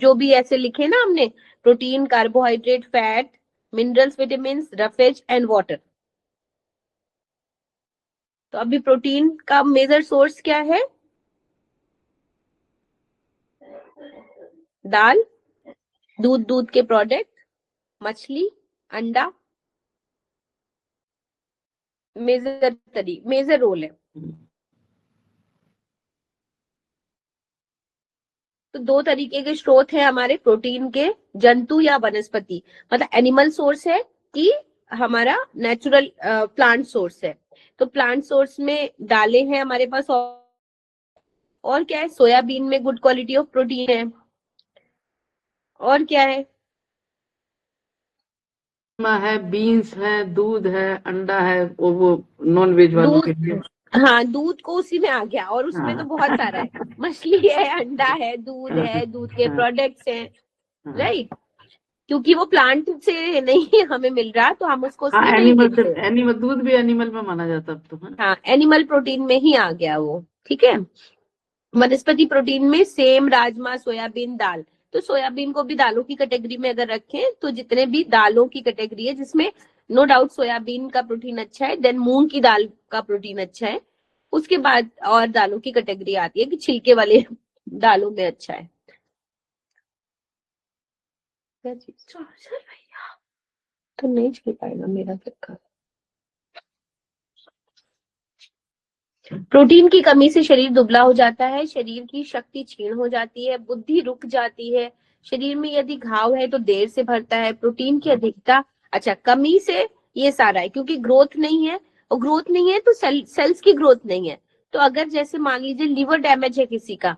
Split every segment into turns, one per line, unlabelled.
जो भी ऐसे लिखे ना हमने, protein, carbohydrate, fat, minerals, vitamin, roughage and water. तो अभी प्रोटीन का मेजर सोर्स क्या है? दाल, दूध, दूध के प्रोडक्ट, मछली, अंडा। मेजर रोल है। तो दो तरीके के स्रोत है हमारे प्रोटीन के, जंतु या वनस्पति, मतलब एनिमल सोर्स है कि हमारा नेचुरल प्लांट सोर्स है। तो प्लांट सोर्स में दालें हैं हमारे पास, और क्या है? सोयाबीन में गुड क्वालिटी ऑफ प्रोटीन है। और क्या है?
है, बीन्स है, दूध है, अंडा है, वो नॉन वेज वालों के लिए।
हाँ, दूध को उसी में आ गया, और उसमें तो बहुत सारा है, मछली है, अंडा है, दूध है, दूध के प्रोडक्ट्स हैं, राइट। क्योंकि वो प्लांट से नहीं हमें मिल रहा, तो हम उसको उसमें नहीं
एनिमल से,
गिनते।
एनिमल दूध भी एनिमल में माना जाता अब तो, है ना?
हाँ, एनिमल प्रोटीन में ही आ गया वो, ठीक है। वनस्पति प्रोटीन में सेम, राजमा, सोयाबीन, दाल। तो सोयाबीन को भी दालों की कैटेगरी में अगर रखें, तो जितने भी दालों की कैटेगरी है, जिसमें नो डाउट सोयाबीन का प्रोटीन अच्छा है, देन मूंग की दाल का प्रोटीन अच्छा है, उसके बाद और दालों की कैटेगरी आती है कि छिलके वाले दालों में अच्छा है। तो नहीं चल पाएगा मेरा तरीका। प्रोटीन की कमी से शरीर दुबला हो जाता है, शरीर की शक्ति क्षीण हो जाती है, बुद्धि रुक जाती है, शरीर में यदि घाव है तो देर से भरता है। प्रोटीन की अधिकता, अच्छा, कमी से ये सारा है, क्योंकि ग्रोथ नहीं है, और ग्रोथ नहीं है तो सेल्स की ग्रोथ नहीं है। तो अगर जैसे मान लीजिए लिवर डैमेज है किसी का,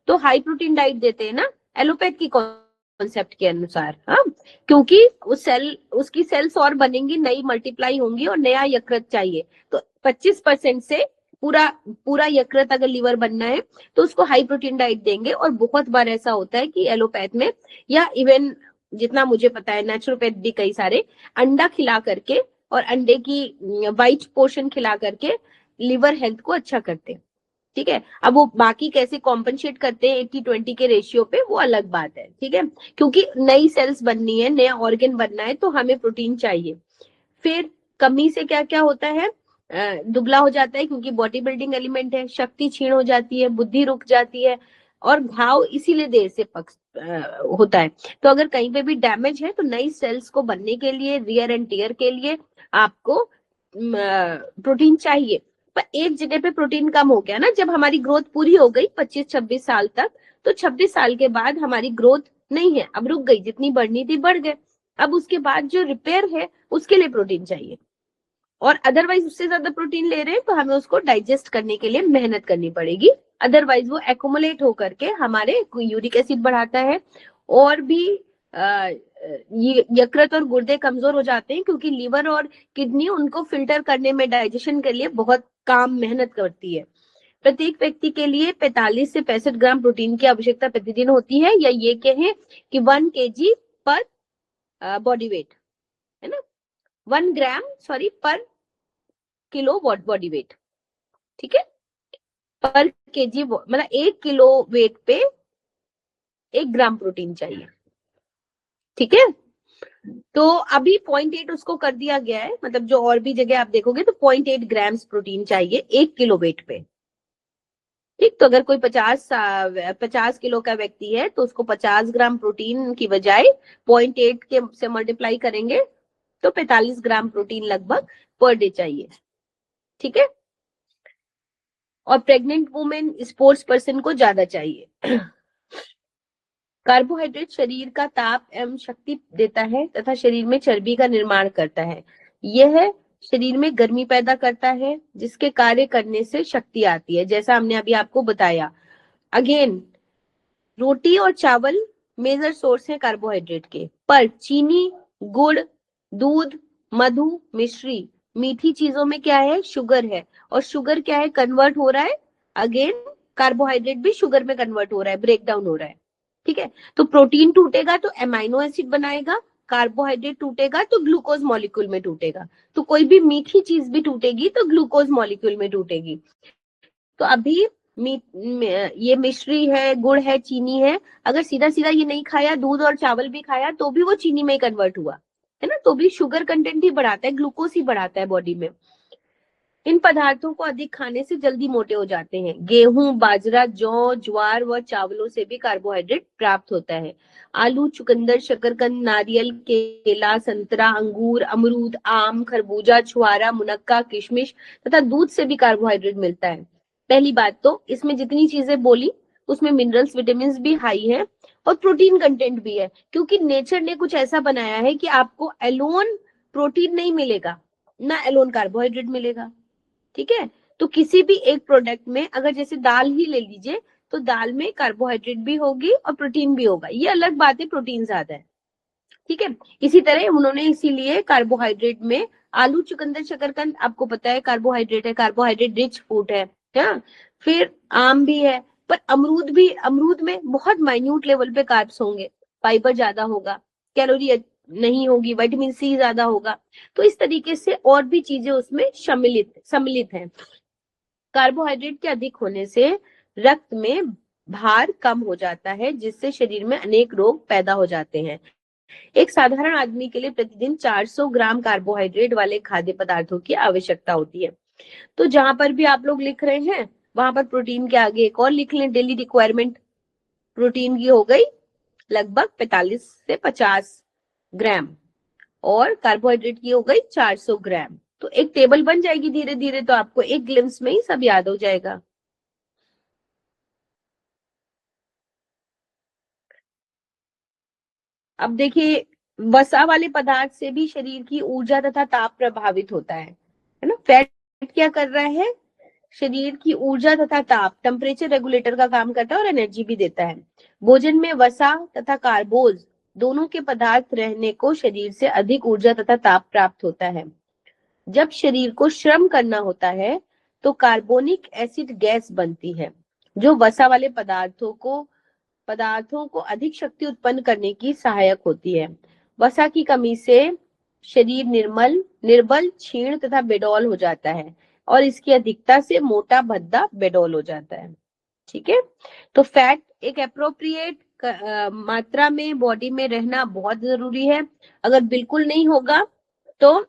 तो हाई प्रोटीन डाइट देते हैं ना, एलोपैथ की कॉन्सेप्ट के अनुसार। हाँ, क्योंकि उसकी सेल्स और बनेंगी, नई मल्टीप्लाई होंगी, और नया यकृत चाहिए। तो 25% से पूरा पूरा यकृत अगर लीवर बनना है, तो उसको हाई प्रोटीन डाइट देंगे। और बहुत बार ऐसा होता है कि एलोपैथ में, या इवन जितना मुझे पता है नेचुरोपैथ भी कई सारे, अंडा खिला करके और अंडे की व्हाइट पोर्शन खिला करके लिवर हेल्थ को अच्छा करते हैं, ठीक है। अब वो बाकी कैसे कॉम्पनसेट करते हैं 80-20 के रेशियो पे, वो अलग बात है, ठीक है। क्योंकि नई सेल्स बननी है, नया ऑर्गन बनना है, तो हमें प्रोटीन चाहिए। फिर कमी से क्या क्या होता है? दुबला हो जाता है, क्योंकि बॉडी बिल्डिंग एलिमेंट है, शक्ति क्षीण हो जाती है, बुद्धि रुक जाती है, और घाव इसीलिए देर से होता है। तो अगर कहीं पे भी डैमेज है, तो नई सेल्स को बनने के लिए, रियर एंड टीयर के लिए आपको प्रोटीन चाहिए। पर एक जगह पे प्रोटीन कम हो गया ना, जब हमारी ग्रोथ पूरी हो गई 25-26 साल तक, तो 26 साल के बाद हमारी ग्रोथ नहीं है, अब रुक गई, जितनी बढ़नी थी बढ़ गए। अब उसके बाद जो रिपेयर है, उसके लिए प्रोटीन चाहिए, और अदरवाइज उससे ज्यादा प्रोटीन ले रहे हैं, तो हमें उसको डाइजेस्ट करने के लिए मेहनत करनी पड़ेगी। अदरवाइज वो एक्युमुलेट होकर के हमारे यूरिक एसिड बढ़ाता है, और भी ये यकृत और गुर्दे कमजोर हो जाते हैं, क्योंकि लीवर और किडनी उनको फिल्टर करने में, डाइजेशन के लिए बहुत काम मेहनत करती है। प्रत्येक व्यक्ति के लिए 45 से 65 ग्राम प्रोटीन की आवश्यकता प्रतिदिन होती है, या ये कहें कि 1 kg पर बॉडी वेट, है ना, 1 ग्राम, सॉरी, पर किलो बॉडी वेट, ठीक है। पर केजी, मतलब 1 किलो वेट पे 1 ग्राम प्रोटीन चाहिए, ठीक है। तो अभी 0.8 उसको कर दिया गया है, मतलब जो और भी जगह आप देखोगे तो 0.8 ग्राम्स प्रोटीन चाहिए 1 किलो वेट पे, ठीक। तो अगर कोई 50 किलो का व्यक्ति है, तो उसको 50 ग्राम प्रोटीन की बजाय 0.8 के से मल्टीप्लाई करेंगे, तो 45 ग्राम प्रोटीन लगभग पर डे चाहिए, ठीक है। और प्रेग्नेंट वुमेन, स्पोर्ट्स पर्सन को ज्यादा चाहिए। कार्बोहाइड्रेट शरीर का ताप एवं शक्ति देता है, तथा शरीर में चर्बी का निर्माण करता है। यह शरीर में गर्मी पैदा करता है, जिसके कार्य करने से शक्ति आती है, जैसा हमने अभी आपको बताया। अगेन, रोटी और चावल मेजर सोर्स है कार्बोहाइड्रेट के, पर चीनी, गुड़, दूध, मधु, मिश्री, मीठी चीजों में क्या है? शुगर है। और शुगर क्या है? कन्वर्ट हो रहा है, अगेन कार्बोहाइड्रेट भी शुगर में कन्वर्ट हो रहा है, ब्रेक डाउन हो रहा है, ठीक है। तो प्रोटीन टूटेगा तो एमाइनो एसिड बनाएगा, कार्बोहाइड्रेट टूटेगा तो ग्लूकोज मॉलिक्यूल में टूटेगा। तो कोई भी मीठी चीज भी टूटेगी तो ग्लूकोज मॉलिक्यूल में टूटेगी। तो अभी ये मिश्री है, गुड़ है, चीनी है, अगर सीधा सीधा ये नहीं खाया, दूध और चावल भी खाया, तो भी वो चीनी में कन्वर्ट हुआ, है ना, तो भी शुगर कंटेंट ही बढ़ाता है, ग्लूकोज ही बढ़ाता है बॉडी में। इन पदार्थों को अधिक खाने से जल्दी मोटे हो जाते हैं। गेहूं, बाजरा, जौ, ज्वार व चावलों से भी कार्बोहाइड्रेट प्राप्त होता है। आलू, चुकंदर, शकरकंद, नारियल, केला, संतरा, अंगूर, अमरूद, आम, खरबूजा, छुआरा, मुनक्का, किशमिश तथा दूध से भी कार्बोहाइड्रेट मिलता है। पहली बात तो इसमें जितनी चीजें बोली उसमें मिनरल्स, विटामिन भी हाई है और प्रोटीन कंटेंट भी है, क्योंकि नेचर ने कुछ ऐसा बनाया है कि आपको एलोन प्रोटीन नहीं मिलेगा, ना एलोन कार्बोहाइड्रेट मिलेगा। ठीक है, तो किसी भी एक प्रोडक्ट में अगर जैसे दाल ही ले लीजिए, तो दाल में कार्बोहाइड्रेट भी होगी और प्रोटीन भी होगा, ये अलग बात है, प्रोटीन ज्यादा है। ठीक है, इसी तरह उन्होंने इसीलिए कार्बोहाइड्रेट में आलू, चुकंदर, शकरकंद आपको पता है कार्बोहाइड्रेट है, कार्बोहाइड्रेट रिच फूड है ना? फिर आम भी है, पर अमरूद भी, अमरूद में बहुत माइन्यूट लेवल पे कार्ब्स होंगे, फाइबर ज्यादा होगा, कैलोरी नहीं होगी, विटामिन सी ज्यादा होगा। तो इस तरीके से और भी चीजें उसमें सम्मिलित हैं। कार्बोहाइड्रेट के अधिक होने से रक्त में भार कम हो जाता है, जिससे शरीर में अनेक रोग पैदा हो जाते हैं। एक साधारण आदमी के लिए प्रतिदिन 400 ग्राम कार्बोहाइड्रेट वाले खाद्य पदार्थों की आवश्यकता होती है। तो जहां पर भी आप लोग लिख रहे हैं वहां पर प्रोटीन के आगे एक और लिख लें, डेली रिक्वायरमेंट प्रोटीन की हो गई लगभग 45 से 50 ग्राम, और कार्बोहाइड्रेट की हो गई 400 ग्राम। तो एक टेबल बन जाएगी धीरे धीरे, तो आपको एक ग्लिम्स में ही सब याद हो जाएगा। अब देखिए, वसा वाले पदार्थ से भी शरीर की ऊर्जा तथा ताप प्रभावित होता है ना? फैट क्या कर रहा है? शरीर की ऊर्जा तथा ताप, टेम्परेचर रेगुलेटर का काम करता है और एनर्जी भी देता है। भोजन में वसा तथा कार्बोज दोनों के पदार्थ रहने को शरीर से अधिक ऊर्जा तथा ताप प्राप्त होता है। जब शरीर को श्रम करना होता है तो कार्बोनिक एसिड गैस बनती है, जो वसा वाले पदार्थों को अधिक शक्ति उत्पन्न करने की सहायक होती है। वसा की कमी से शरीर निर्बल, क्षीण तथा बेडौल हो जाता है, और इसकी अधिकता से मोटा, भद्दा, बेडौल हो जाता है। ठीक है, तो फैट एक अप्रोप्रिएट मात्रा में बॉडी में रहना बहुत जरूरी है। अगर बिल्कुल नहीं होगा तो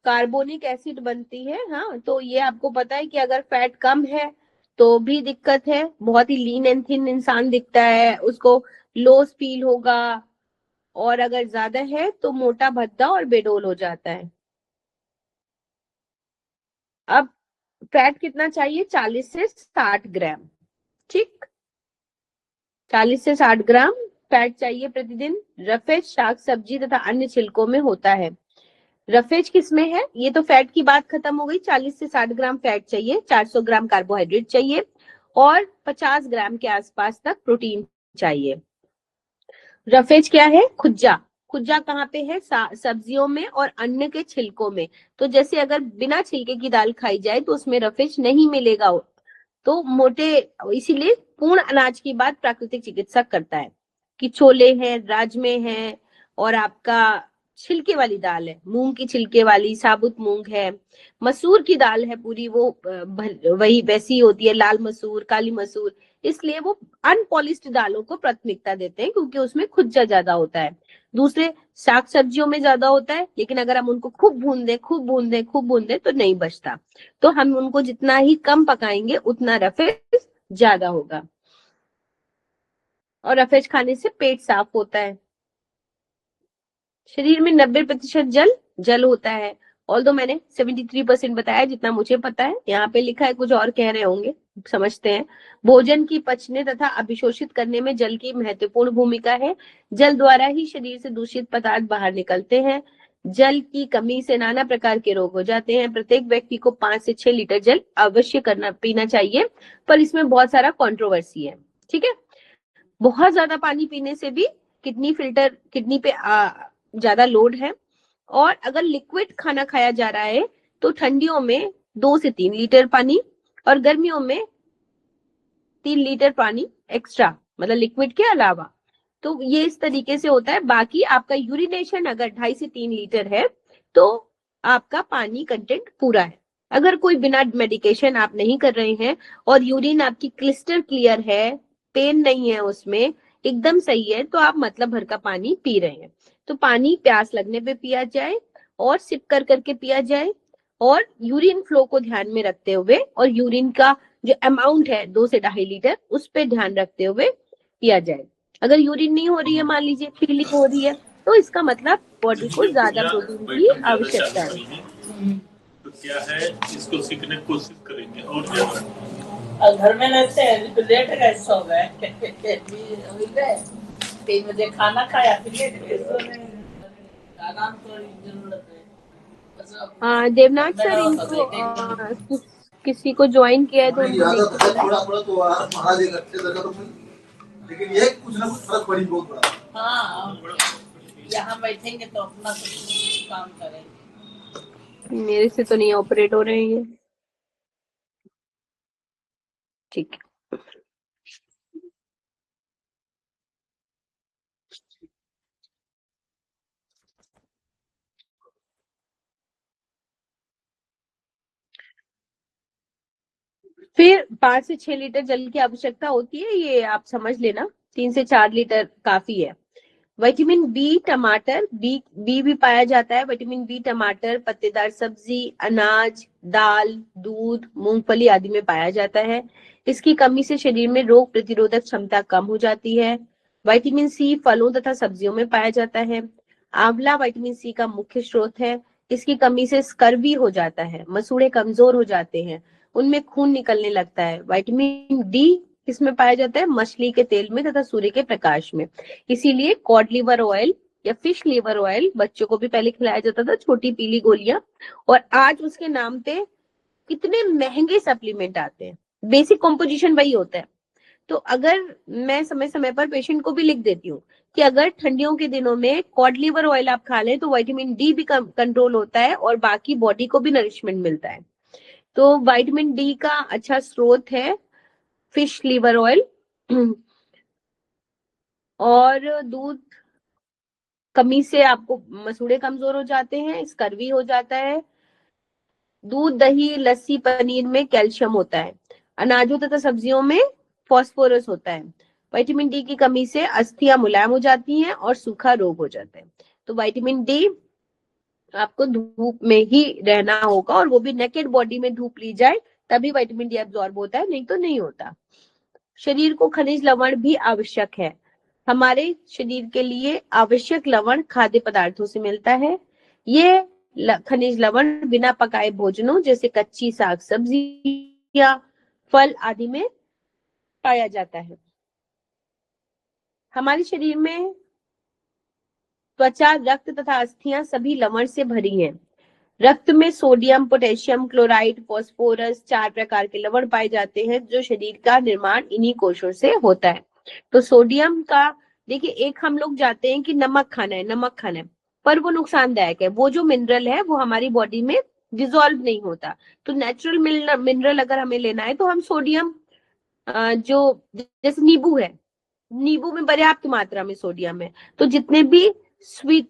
कार्बोनिक एसिड बनती है। हाँ, तो ये आपको पता है कि अगर फैट कम है तो भी दिक्कत है, बहुत ही लीन एंड थिन इंसान दिखता है, उसको लो फील होगा, और अगर ज्यादा है तो मोटा, भद्दा और बेडोल हो जाता है। अब फैट कितना चाहिए? 40 से 60 ग्राम। ठीक, 40 से 60 ग्राम फैट चाहिए प्रतिदिन। रफेज शाक सब्जी तथा अन्य छिलकों में होता है। रफेज किसमें है? ये तो फैट की बात खत्म हो गई, 40 से 60 ग्राम फैट चाहिए, 400 ग्राम कार्बोहाइड्रेट चाहिए और 50 ग्राम के आसपास तक प्रोटीन चाहिए। रफेज क्या है? खुज्जा। खुज्जा कहाँ पे है? सब्जियों में और अन्न के छिलकों में। तो जैसे अगर बिना छिलके की दाल खाई जाए तो उसमें रफेज नहीं मिलेगा, तो मोटे, इसीलिए पूर्ण अनाज की बात प्राकृतिक चिकित्सक करता है कि छोले हैं, राजमे हैं, और आपका छिलके वाली दाल है, मूंग की छिलके वाली साबुत मूंग है, मसूर की दाल है पूरी, वो वही वैसी होती है, लाल मसूर, काली मसूर, इसलिए वो अनपॉलिश्ड दालों को प्राथमिकता देते हैं क्योंकि उसमें खुज्जा ज्यादा होता है। दूसरे साग सब्जियों में ज्यादा होता है, लेकिन अगर हम उनको खूब भून दें, खूब भून दें, खूब भून दें तो नहीं बचता। तो हम उनको जितना ही कम पकाएंगे उतना रफेज ज्यादा होगा, और रफेज खाने से पेट साफ होता है। शरीर में 90% जल होता है। ऑल्दो मैंने 73% बताया जितना मुझे पता है, यहाँ पे लिखा है कुछ और कह रहे होंगे, समझते हैं। भोजन की पचने तथा अभिशोषित करने में जल की महत्वपूर्ण भूमिका है। जल द्वारा ही शरीर से दूषित पदार्थ बाहर निकलते हैं। जल की कमी से नाना प्रकार के रोग हो जाते हैं। प्रत्येक व्यक्ति को 5 से 6 लीटर जल अवश्य पीना चाहिए, पर इसमें बहुत सारा कंट्रोवर्सी है। ठीक है, बहुत ज्यादा पानी पीने से भी किडनी पे ज्यादा लोड है। और अगर लिक्विड खाना खाया जा रहा है तो ठंडियों में 2 से 3 लीटर पानी और गर्मियों में 3 लीटर पानी एक्स्ट्रा, मतलब लिक्विड के अलावा। तो ये इस तरीके से होता है। बाकी आपका यूरिनेशन अगर 2.5 से 3 लीटर है तो आपका पानी कंटेंट पूरा है। अगर कोई बिना मेडिकेशन आप नहीं कर रहे हैं और यूरिन आपकी क्लिस्टर क्लियर है, पेन नहीं है उसमें, एकदम सही है, तो आप मतलब भर का पानी पी रहे हैं। तो पानी प्यास लगने पे पिया जाए और सिप कर करके पिया जाए, और यूरिन फ्लो को ध्यान में रखते हुए और यूरिन का जो अमाउंट है 2 से 2.5 लीटर, उस पे ध्यान रखते हुए पिया जाए। अगर यूरिन नहीं हो रही है, मान लीजिए फीलिंग हो रही है, तो इसका मतलब बॉडी को ज्यादा प्रोटीन की आवश्यकता है।
तो क्या है, इसको सीखने की कोशिश करेंगे और ज्यादा।
और घर में रहते हैं तो लेट गए, सो गए। 3 बजे खाना खाया फिर लेट गए, सो गए। आराम की जरूरत है।
देवनाथ सर, इनको किसी को ज्वाइन किया है तो उनको देख के बताएं।
थोड़ा थोड़ा तो महादेव अच्छे लगा तो लेकिन ये कुछ ना कुछ फर्क पड़ी बहुत बड़ा।
हाँ, यहाँ बैठेंगे तो अपना काम करेंगे।
मेरे से तो नहीं ऑपरेट हो रहे हैं ये। ठीक है, फिर 5 से 6 लीटर जल की आवश्यकता होती है, ये आप समझ लेना। 3 से 4 लीटर काफी है। विटामिन बी टमाटर, बी भी पाया जाता है। विटामिन बी टमाटर, पत्तेदार सब्जी, अनाज, दाल, दूध, मूंगफली आदि में पाया जाता है। इसकी कमी से शरीर में रोग प्रतिरोधक क्षमता कम हो जाती है। विटामिन सी फलों तथा सब्जियों में पाया जाता है। आंवला विटामिन सी का मुख्य स्रोत है। इसकी कमी से स्कर्वी हो जाता है, मसूड़े कमजोर हो जाते हैं, उनमें खून निकलने लगता है। विटामिन डी किसमें पाया जाता है? मछली के तेल में तथा सूर्य के प्रकाश में। इसीलिए कॉड लिवर ऑयल या फिश लिवर ऑयल बच्चों को भी पहले खिलाया जाता था, छोटी पीली गोलियां, और आज उसके नाम पे कितने महंगे सप्लीमेंट आते हैं। बेसिक कॉम्पोजिशन वही होता है। तो अगर मैं समय समय पर पेशेंट को भी लिख देती हूँ कि अगर ठंडियों के दिनों में कॉड लिवर ऑयल आप खा लें तो विटामिन डी भी कंट्रोल होता है और बाकी बॉडी को भी नरिशमेंट मिलता है। तो विटामिन डी का अच्छा स्रोत है फिश लिवर ऑयल। और दूध कमी से आपको मसूड़े कमजोर हो जाते हैं, स्कर्वी हो जाता है। दूध, दही, लस्सी, पनीर में कैल्शियम होता है। अनाजों तथा सब्जियों में फास्फोरस होता है। विटामिन डी की कमी से अस्थियां मुलायम हो जाती हैं और सूखा रोग हो जाता है। तो विटामिन डी आपको धूप में ही रहना होगा, और वो भी नेकेड बॉडी में धूप ली जाए तभी विटामिन डी एब्जॉर्ब होता है, नहीं तो नहीं होता। शरीर को खनिज लवण भी आवश्यक है। हमारे शरीर के लिए आवश्यक लवण खाद्य पदार्थों से मिलता है। ये खनिज लवण बिना पकाए भोजनों जैसे कच्ची साग सब्जियां, फल आदि में पाया जाता है। हमारे शरीर में त्वचा, रक्त तथा अस्थियां सभी लवण से भरी हैं। रक्त में सोडियम, पोटेशियम, क्लोराइड, फास्फोरस 4 प्रकार के लवण पाए जाते हैं जो शरीर का निर्माण इन्हीं कोशों से होता है। तो सोडियम का, देखिए, एक हम लोग जाते हैं कि नमक खाना है, नमक खाना है, पर वो नुकसानदायक है। वो जो मिनरल है वो हमारी बॉडी में डिजोल्व नहीं होता। तो नेचुरल मिनरल अगर हमें लेना है तो हम सोडियम, जो जैसे नींबू है, नींबू में पर्याप्त मात्रा में सोडियम है। तो जितने भी स्वीट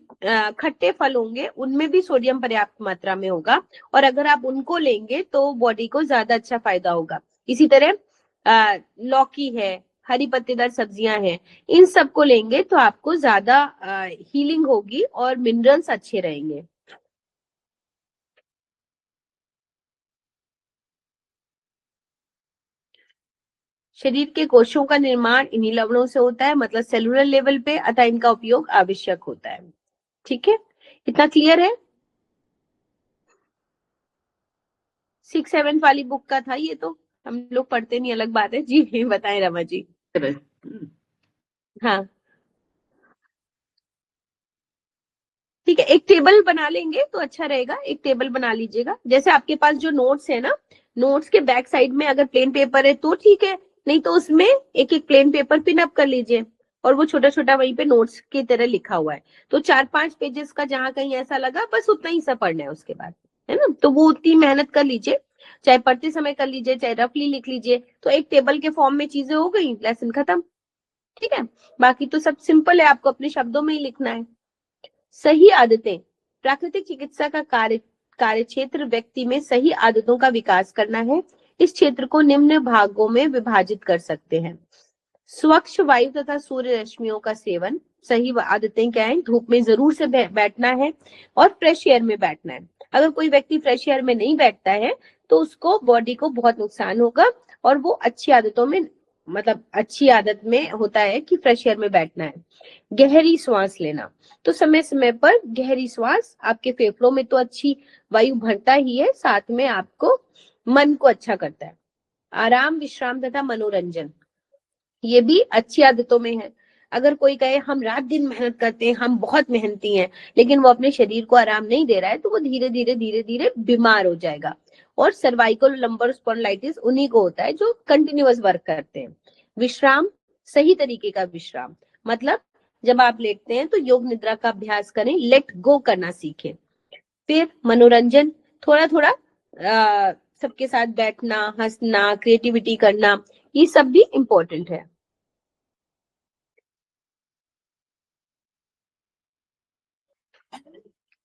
खट्टे फल होंगे उनमें भी सोडियम पर्याप्त मात्रा में होगा, और अगर आप उनको लेंगे तो बॉडी को ज्यादा अच्छा फायदा होगा। इसी तरह लौकी है, हरी पत्तेदार सब्जियां हैं, इन सबको लेंगे तो आपको ज्यादा हीलिंग होगी और मिनरल्स अच्छे रहेंगे। शरीर के कोशों का निर्माण इन्हीं लवणों से होता है, मतलब सेलुलर लेवल पे, अतः इनका उपयोग आवश्यक होता है। ठीक है, इतना क्लियर है? 6-7 वाली बुक का था ये, तो हम लोग पढ़ते नहीं, अलग बात है जी। बताएं रमा जी। हाँ, ठीक है, एक टेबल बना लेंगे तो अच्छा रहेगा, एक टेबल बना लीजिएगा। जैसे आपके पास जो नोट्स है ना, नोट्स के बैक साइड में अगर प्लेन पेपर है तो ठीक है, नहीं तो उसमें एक एक प्लेन पेपर पिन अप कर लीजिए और वो छोटा छोटा वहीं पे नोट्स की तरह लिखा हुआ है, तो 4-5 पेजेस का जहां कहीं ऐसा लगा बस उतना ही सा पढ़ना है उसके बाद, है ना। तो वो उतनी मेहनत कर लीजिए, चाहे पढ़ते समय कर लीजिए, चाहे रफली लिख लीजिए, तो एक टेबल के फॉर्म में चीजें हो गई, लेसन खत्म। ठीक है, बाकी तो सब सिंपल है, आपको अपने शब्दों में ही लिखना है। सही आदतें, प्राकृतिक चिकित्सा का कार्य क्षेत्र व्यक्ति में सही आदतों का विकास करना है। इस क्षेत्र को निम्न भागों में विभाजित कर सकते हैं। स्वच्छ वायु तथा सूर्य रश्मियों का सेवन, सही आदतें क्या है, धूप में जरूर से बैठना है और फ्रेश एयर में बैठना है। अगर कोई व्यक्ति फ्रेश एयर में नहीं बैठता है तो उसको बॉडी को बहुत नुकसान होगा, और वो अच्छी आदतों में, मतलब अच्छी आदत में होता है कि फ्रेश एयर में बैठना है। गहरी श्वास लेना, तो समय समय पर गहरी श्वास आपके फेफड़ों में तो अच्छी वायु भरता ही है, साथ में आपको मन को अच्छा करता है। आराम, विश्राम तथा मनोरंजन, ये भी अच्छी आदतों में है। अगर कोई कहे हम रात दिन मेहनत करते हैं, हम बहुत मेहनती हैं, लेकिन वो अपने शरीर को आराम नहीं दे रहा है, तो वो धीरे धीरे बीमार हो जाएगा। और सर्वाइकल लंबर स्पॉन्डिलाइटिस उन्हीं को होता है जो कंटिन्यूअस वर्क करते हैं। विश्राम, सही तरीके का विश्राम, मतलब जब आप लेटते हैं तो योग निद्रा का अभ्यास करें, लेट गो करना सीखें। फिर मनोरंजन, थोड़ा थोड़ा सबके साथ बैठना, हंसना, क्रिएटिविटी करना, ये सब भी इम्पोर्टेंट है।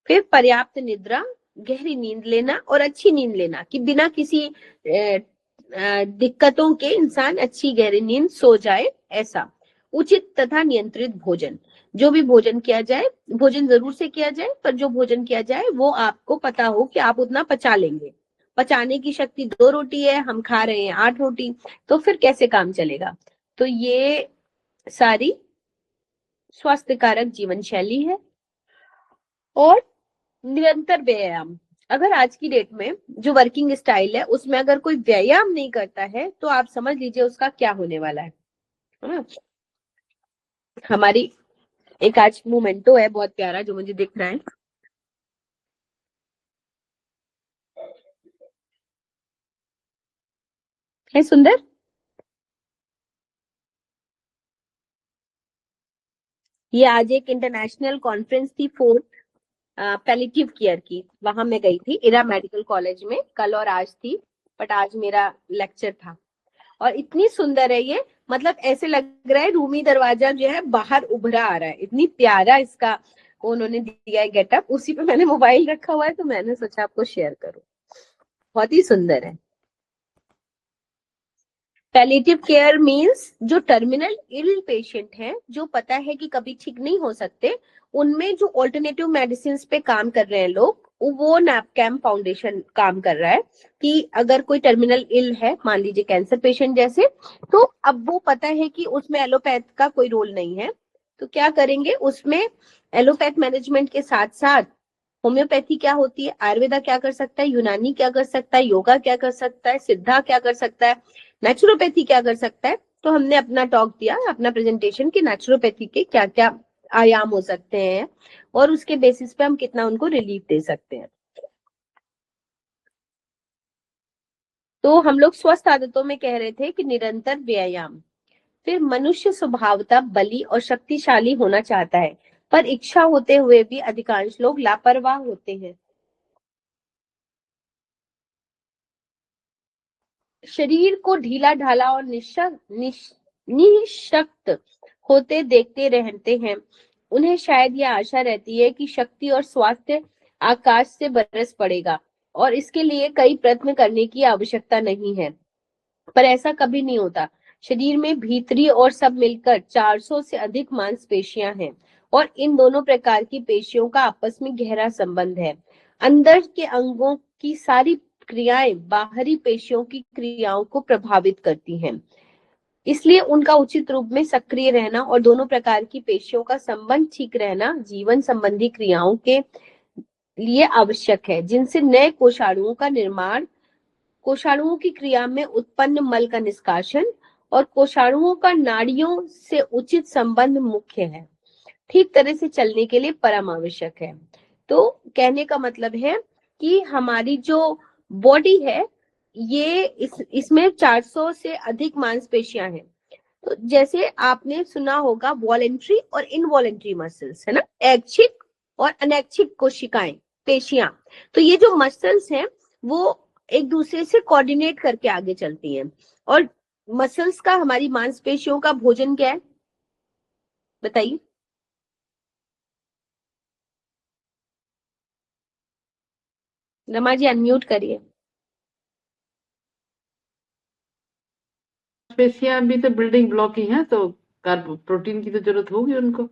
फिर पर्याप्त निद्रा, गहरी नींद लेना और अच्छी नींद लेना, कि बिना किसी दिक्कतों के इंसान अच्छी गहरी नींद सो जाए, ऐसा। उचित तथा नियंत्रित भोजन, जो भी भोजन किया जाए, भोजन जरूर से किया जाए, पर जो भोजन किया जाए वो आपको पता हो कि आप उतना पचा लेंगे। पचाने की शक्ति 2 रोटी है, हम खा रहे हैं 8 रोटी, तो फिर कैसे काम चलेगा। तो ये सारी स्वास्थ्य कारक जीवन शैली है। और निरंतर व्यायाम, अगर आज की डेट में जो वर्किंग स्टाइल है उसमें अगर कोई व्यायाम नहीं करता है तो आप समझ लीजिए उसका क्या होने वाला है ना। हमारी एक आज मोमेंटो है बहुत प्यारा जो मुझे दिख रहा है सुंदर। ये आज एक इंटरनेशनल कॉन्फ्रेंस थी 4th पैलिएटिव केयर की, वहां मैं गई थी इरा मेडिकल कॉलेज में, कल और आज थी, बट आज मेरा लेक्चर था। और इतनी सुंदर है ये, मतलब ऐसे लग रहा है रूमी दरवाजा जो है बाहर उभरा आ रहा है, इतनी प्यारा इसका उन्होंने दिया है गेटअप। उसी पे मैंने मोबाइल रखा हुआ है तो मैंने सोचा आपको शेयर करूं, बहुत ही सुंदर है। पैलिएटिव केयर मींस जो टर्मिनल इल पेशेंट है, जो पता है कि कभी ठीक नहीं हो सकते, उनमें जो ऑल्टरनेटिव मेडिसिन पे काम कर रहे हैं लोग, वो नैपकैम फाउंडेशन काम कर रहा है कि अगर कोई टर्मिनल इल है, मान लीजिए कैंसर पेशेंट जैसे, तो अब वो पता है कि उसमें एलोपैथ का कोई रोल नहीं है, तो क्या करेंगे उसमें एलोपैथ मैनेजमेंट के साथ साथ होम्योपैथी क्या होती है, आयुर्वेदा क्या कर सकता है, यूनानी क्या कर सकता है, योगा क्या कर सकता है, सिद्धा क्या कर सकता है, नेचुरोपैथी क्या कर सकता है। तो हमने अपना टॉक दिया, अपना प्रेजेंटेशन कि नेचुरोपैथी के क्या क्या आयाम हो सकते हैं और उसके बेसिस पे हम कितना उनको रिलीफ दे सकते हैं। तो हम लोग स्वस्थ आदतों में कह रहे थे कि निरंतर व्यायाम। फिर मनुष्य स्वभावतः बली और शक्तिशाली होना चाहता है, पर इच्छा होते हुए भी अधिकांश लोग लापरवाह होते हैं। शरीर को ढीला ढाला और निशक्त होते देखते रहते हैं। उन्हें शायद यह आशा रहती है कि शक्ति और स्वास्थ्य आकाश से बरस पड़ेगा और इसके लिए कई प्रयत्न करने की आवश्यकता नहीं है, पर ऐसा कभी नहीं होता। शरीर में भीतरी और सब मिलकर 400 से अधिक मांसपेशियां हैं और इन दोनों प्रकार की पेशियों का आपस में गहरा संबंध है। अंदर के अंगों की सारी क्रियाएं बाहरी पेशियों की क्रियाओं को प्रभावित करती हैं, इसलिए उनका उचित रूप में सक्रिय रहना और दोनों प्रकार की पेशियों का संबंध ठीक रहना जीवन संबंधी क्रियाओं के लिए आवश्यक है, जिनसे नए कोषाणुओं का निर्माण, कोषाणुओं की क्रिया में उत्पन्न मल का निष्कासन और कोषाणुओं का नाड़ियों से उचित संबंध मुख्य है, ठीक तरह से चलने के लिए परम आवश्यक है। तो कहने का मतलब है कि हमारी जो बॉडी है ये इसमें 400 से अधिक मांसपेशियां हैं। तो जैसे आपने सुना होगा वॉलेंट्री और इनवॉलेंट्री मसल्स, है ना, ऐच्छिक और अनैच्छिक कोशिकाएं, पेशियां। तो ये जो मसल्स हैं वो एक दूसरे से कोऑर्डिनेट करके आगे चलती हैं। और मसल्स का, हमारी मांसपेशियों का भोजन क्या है बताइए? रमा जी अनम्यूट करिए।
पेशियां भी तो बिल्डिंग ब्लॉक ही हैं, तो प्रोटीन की तो जरूरत होगी उनको।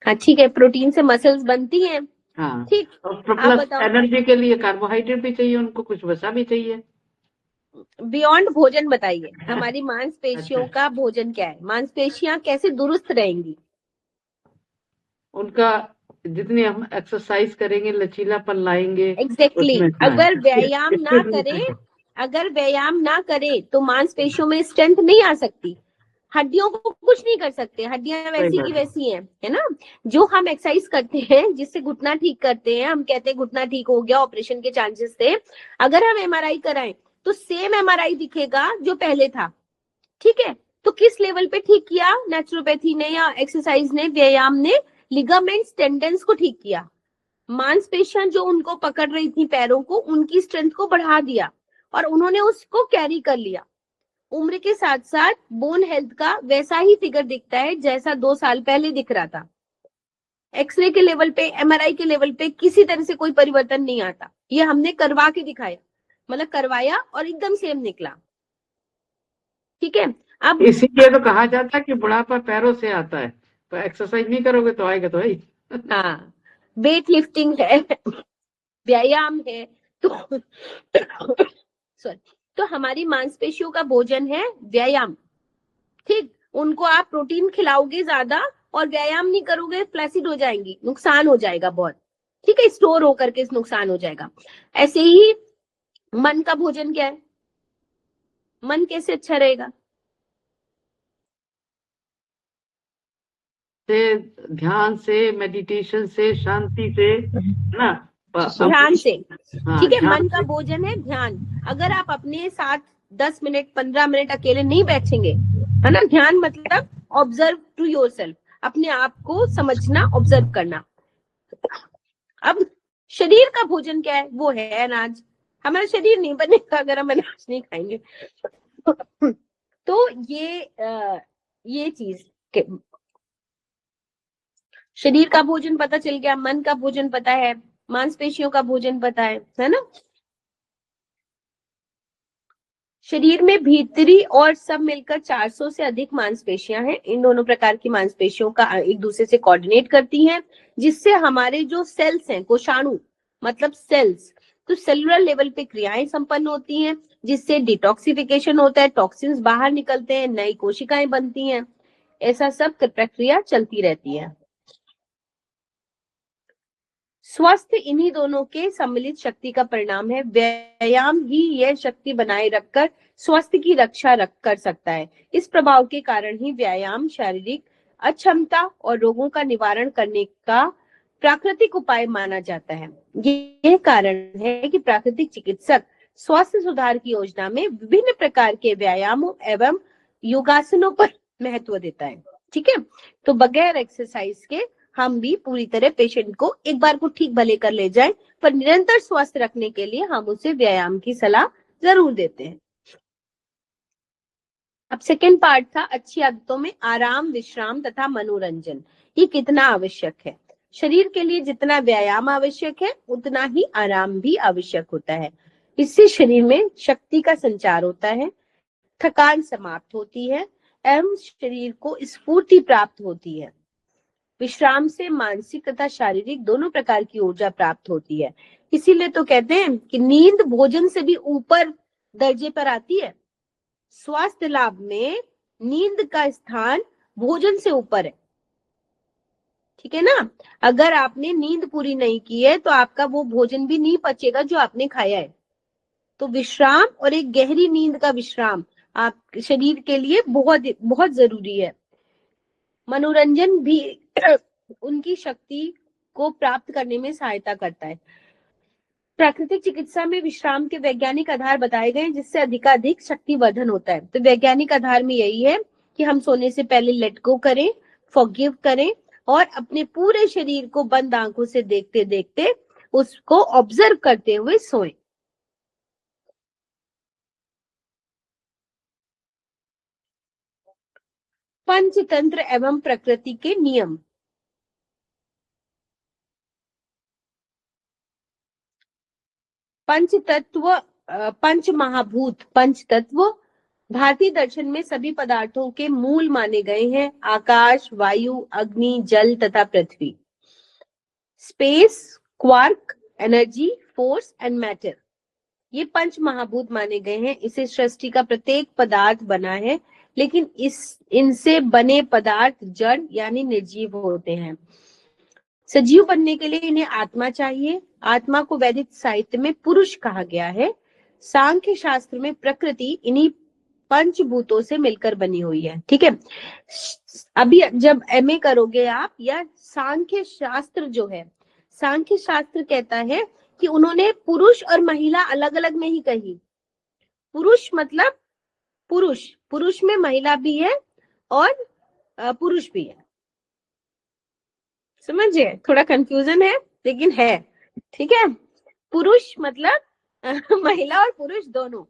हाँ ठीक है, प्रोटीन से मसल्स बनती हैं।
हाँ,
ठीक,
और
आप
प्लस
बताओ।
एनर्जी के लिए कार्बोहाइड्रेट भी चाहिए उनको, कुछ वसा भी चाहिए।
बियॉन्ड भोजन बताइए, हमारी मांसपेशियों
अच्छा।
का भोजन क्या है? मांसपेशियां कैसे दुरुस्त रहेंगी?
उनका जितनी हम एक्सरसाइज करेंगे, लचीलापन लाएंगे
एग्जैक्टली
उसमें। हाँ।
अगर व्यायाम ना करें, अगर व्यायाम ना करें तो मांसपेशियों में स्ट्रेंथ नहीं आ सकती, हड्डियों को कुछ नहीं कर सकते, हड्डियां वैसी की वैसी हैं, है ना। जो हम एक्सरसाइज करते हैं जिससे घुटना ठीक करते हैं, हम कहते हैं घुटना ठीक हो गया, ऑपरेशन के चांसेस थे, अगर हम एमआरआई कराएं तो सेम एमआरआई दिखेगा जो पहले था। ठीक है, तो किस लेवल पे ठीक किया? नेचुरोपैथी ने या एक्सरसाइज ने, व्यायाम ने लिगामेंट्स, टेंडेंस को ठीक किया। मांसपेशियां जो उनको पकड़ रही थी पैरों को, उनकी स्ट्रेंथ को बढ़ा दिया और उन्होंने उसको कैरी कर लिया। उम्र के साथ साथ बोन हेल्थ का वैसा ही फिगर दिखता है जैसा 2 साल पहले दिख रहा था। एक्सरे के लेवल पे, एमआरआई के लेवल पे किसी तरह से कोई परिवर्तन नहीं आता। ये हमने करवा के दिखाया, मतलब करवाया और एकदम सेम निकला। ठीक है, अब
इसीलिए तो कहा जाता है कि बुढ़ापा पैरों से आता है, तो एक्सरसाइज नहीं करोगे तो आएगा तो है ही।
हाँ, वेट लिफ्टिंग है, व्यायाम है, तो सॉरी, तो हमारी मांसपेशियों का भोजन है व्यायाम। ठीक, उनको आप प्रोटीन खिलाओगे ज्यादा और व्यायाम नहीं करोगे, फ्लैसिड हो जाएंगी, नुकसान हो जाएगा बहुत। ठीक है, स्टोर होकर के नुकसान हो जाएगा। ऐसे ही मन का भोजन क्या है? मन कैसे अच्छा रहेगा?
से, ध्यान से, मेडिटेशन से, शांति से, ना,
ध्यान से।
हाँ,
ठीक है,
ध्यान
मन का
से।
भोजन है ध्यान। अगर आप अपने साथ 10 मिनट 15 मिनट अकेले नहीं बैठेंगे, है ना, ध्यान मतलब ऑब्जर्व टू योरसेल्फ, अपने आप को समझना, ऑब्जर्व करना। अब शरीर का भोजन क्या है? वो है अनाज। हमारा शरीर नहीं बनेगा अगर हम अनाज नहीं खाएंगे। तो ये चीज के, शरीर का भोजन पता चल गया, मन का भोजन पता है, मांसपेशियों का भोजन पता है ना। शरीर में भीतरी और सब मिलकर 400 से अधिक मांसपेशियां हैं। इन दोनों प्रकार की मांसपेशियों का एक दूसरे से कोऑर्डिनेट करती हैं, जिससे हमारे जो सेल्स हैं, कोशाणु मतलब सेल्स, तो सेलुलर लेवल पे क्रियाएं संपन्न होती हैं, जिससे डिटॉक्सिफिकेशन होता है, टॉक्सिन्स बाहर निकलते हैं, नई कोशिकाएं बनती हैं। ऐसा सब प्रक्रिया चलती रहती है। स्वस्थ इन्हीं दोनों के सम्मिलित शक्ति का परिणाम है। व्यायाम ही यह शक्ति बनाए रखकर स्वास्थ्य की रक्षा कर सकता है। इस प्रभाव के कारण ही व्यायाम शारीरिक अक्षमता और रोगों का निवारण करने का प्राकृतिक उपाय माना जाता है। यह कारण है कि प्राकृतिक चिकित्सक स्वास्थ्य सुधार की योजना में विभिन्न प्रकार के व्यायामों एवं योगासनों पर महत्व देता है। ठीक है, तो बगैर एक्सरसाइज के हम भी पूरी तरह पेशेंट को एक बार को ठीक भले कर ले जाएं, पर निरंतर स्वस्थ रखने के लिए हम उसे व्यायाम की सलाह जरूर देते हैं। अब सेकेंड पार्ट था अच्छी आदतों में आराम, विश्राम तथा मनोरंजन। ये कितना आवश्यक है? शरीर के लिए जितना व्यायाम आवश्यक है उतना ही आराम भी आवश्यक होता है। इससे शरीर में शक्ति का संचार होता है, थकान समाप्त होती है एवं शरीर को स्फूर्ति प्राप्त होती है। विश्राम से मानसिक तथा शारीरिक दोनों प्रकार की ऊर्जा प्राप्त होती है। इसीलिए तो कहते हैं कि नींद भोजन से भी ऊपर दर्जे पर आती है। स्वास्थ्य लाभ में नींद का स्थान भोजन से ऊपर है। ठीक है ना, अगर आपने नींद पूरी नहीं की है तो आपका वो भोजन भी नहीं पचेगा जो आपने खाया है। तो विश्राम और एक गहरी नींद का विश्राम आप शरीर के लिए बहुत बहुत जरूरी है। मनोरंजन भी उनकी शक्ति को प्राप्त करने में सहायता करता है। प्राकृतिक चिकित्सा में विश्राम के वैज्ञानिक आधार बताए गए हैं, जिससे अधिकाधिक शक्तिवर्धन होता है। तो वैज्ञानिक आधार में यही है कि हम सोने से पहले लेट गो करें, फॉरगिव करें और अपने पूरे शरीर को बंद आंखों से देखते देखते उसको ऑब्जर्व करते हुए सोएं। पंचतंत्र एवं प्रकृति के नियम। पंचतत्व, पंच महाभूत, पंचतत्व भारतीय दर्शन में सभी पदार्थों के मूल माने गए हैं। आकाश, वायु, अग्नि, जल तथा पृथ्वी। Space, quark, energy, force and matter, ये पंच महाभूत माने गए हैं। इसे सृष्टि का प्रत्येक पदार्थ बना है, लेकिन इनसे बने पदार्थ जड़ यानी निर्जीव होते हैं। सजीव बनने के लिए इन्हें आत्मा चाहिए। आत्मा को वैदिक साहित्य में पुरुष कहा गया है। सांख्य शास्त्र में प्रकृति इन्हीं पंचभूतों से मिलकर बनी हुई है। ठीक है, अभी जब एमए करोगे आप, या सांख्य शास्त्र जो है, सांख्य शास्त्र कहता है कि उन्होंने पुरुष और महिला अलग अलग नहीं कही। पुरुष मतलब पुरुष, पुरुष में महिला भी है और पुरुष भी है। समझिए, थोड़ा कंफ्यूजन है लेकिन है। ठीक है, पुरुष मतलब महिला और पुरुष दोनों।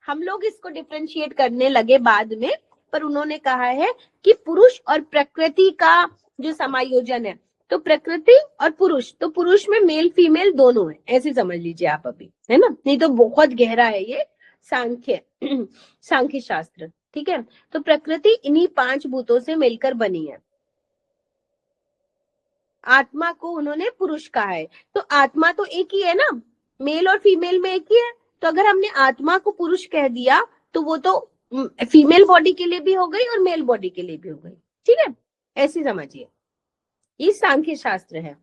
हम लोग इसको डिफरेंशिएट करने लगे बाद में, पर उन्होंने कहा है कि पुरुष और प्रकृति का जो समायोजन है, तो प्रकृति और पुरुष, तो पुरुष में मेल फीमेल दोनों है, ऐसे समझ लीजिए आप अभी, है ना। नहीं तो बहुत गहरा है ये सांख्य शास्त्र। ठीक है, तो प्रकृति इन्हीं पांच भूतों से मिलकर बनी है। आत्मा को उन्होंने पुरुष कहा है। तो आत्मा तो एक ही है ना, मेल और फीमेल में एक ही है। तो अगर हमने आत्मा को पुरुष कह दिया तो वो तो फीमेल बॉडी के लिए भी हो गई और मेल बॉडी के लिए भी हो गई। ठीक है, ऐसे समझिए, ये सांख्य शास्त्र है।